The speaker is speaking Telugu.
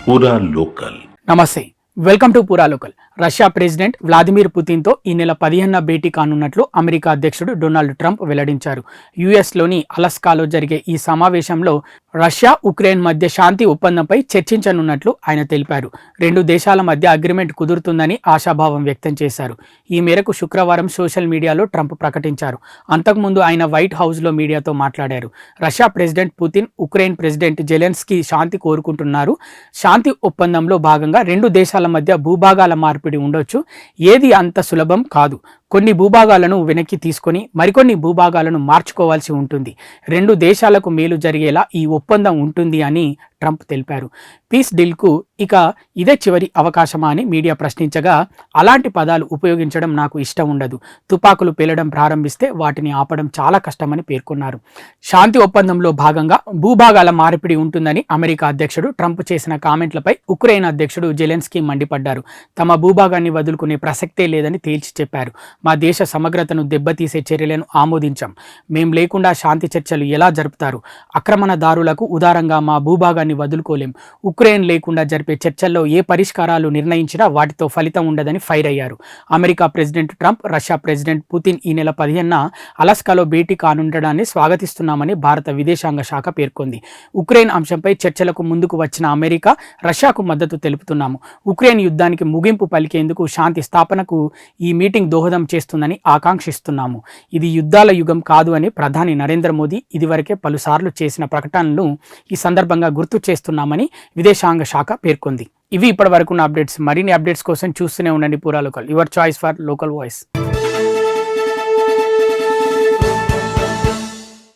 పూరా లోకల్. నమస్తే, వెల్కమ్ టు పూరా లోకల్. రష్యా ప్రెసిడెంట్ వ్లాదిమిర్ పుతిన్తో ఈ నెల 15న భేటీ కానున్నట్లు అమెరికా అధ్యక్షుడు డొనాల్డ్ ట్రంప్ వెల్లడించారు. యుఎస్లోని అలస్కాలో జరిగే ఈ సమావేశంలో రష్యా ఉక్రెయిన్ మధ్య శాంతి ఒప్పందంపై చర్చించనున్నట్లు ఆయన తెలిపారు. రెండు దేశాల మధ్య అగ్రిమెంట్ కుదురుతుందని ఆశాభావం వ్యక్తం చేశారు. ఈ మేరకు శుక్రవారం సోషల్ మీడియాలో ట్రంప్ ప్రకటించారు. అంతకుముందు ఆయన వైట్ హౌస్లో మీడియాతో మాట్లాడారు. Russia president Putin Ukraine president Zelensky శాంతి కోరుకుంటున్నారు. శాంతి ఒప్పందంలో భాగంగా రెండు దేశాల మధ్య భూభాగాల మార్పిడి ఉండొచ్చు. ఏది అంత సులభం కాదు. కొన్ని భూభాగాలను వెనక్కి తీసుకొని మరికొన్ని భూభాగాలను మార్చుకోవాల్సి ఉంటుంది. రెండు దేశాలకు మేలు జరిగేలా ఈ ఒప్పందం ఉంటుంది అని ట్రంప్ తెలిపారు. పీస్ డీల్కు ఇక ఇదే చివరి అవకాశమా అని మీడియా ప్రశ్నించగా, అలాంటి పదాలు ఉపయోగించడం నాకు ఇష్టం ఉండదు. తుపాకులు పేలడం ప్రారంభిస్తే వాటిని ఆపడం చాలా కష్టమని పేర్కొన్నారు. శాంతి ఒప్పందంలో భాగంగా భూభాగాల మార్పిడి ఉంటుందని అమెరికా అధ్యక్షుడు ట్రంప్ చేసిన కామెంట్లపై ఉక్రెయిన్ అధ్యక్షుడు జెలెన్స్కీ మండిపడ్డారు. తమ భూభాగాన్ని వదులుకునే ప్రసక్తే లేదని తేల్చి చెప్పారు. మా దేశ సమగ్రతను దెబ్బతీసే చర్యలను ఆమోదించాం. మేం లేకుండా శాంతి చర్చలు ఎలా జరుపుతారు? ఆక్రమణదారులకు ఉదారంగా మా భూభాగాన్ని వదులుకోలేం. ఉక్రెయిన్ లేకుండా జరిపే చర్చల్లో ఏ పరిష్కారాలు నిర్ణయించినా వాటితో ఫలితం ఉండదని ఫైర్ అయ్యారు. America president Trump Russia president Putin ఈ నెల 15న అలస్కాలో భేటీ కానుండడాన్ని స్వాగతిస్తున్నామని భారత విదేశాంగ శాఖ పేర్కొంది. ఉక్రెయిన్ అంశంపై చర్చలకు ముందుకు వచ్చిన అమెరికా రష్యాకు మద్దతు తెలుపుతున్నాము. ఉక్రెయిన్ యుద్ధానికి ముగింపు పలికేందుకు శాంతి స్థాపనకు ఈ మీటింగ్ దోహదం చేస్తుందని ఆకాంక్షిస్తున్నాము. ఇది యుద్ధాల యుగం కాదు అని ప్రధాని నరేంద్ర మోదీ ఇదివరకే పలుసార్లు చేసిన ప్రకటనలను ఈ సందర్భంగా గుర్తు చేస్తున్నామని విదేశాంగ శాఖ పేర్కొంది. ఇవి ఇప్పటి వరకున్న అప్డేట్స్. మరిన్ని అప్డేట్స్ కోసం చూస్తూనే ఉండండి పూరా local, your choice for local voice.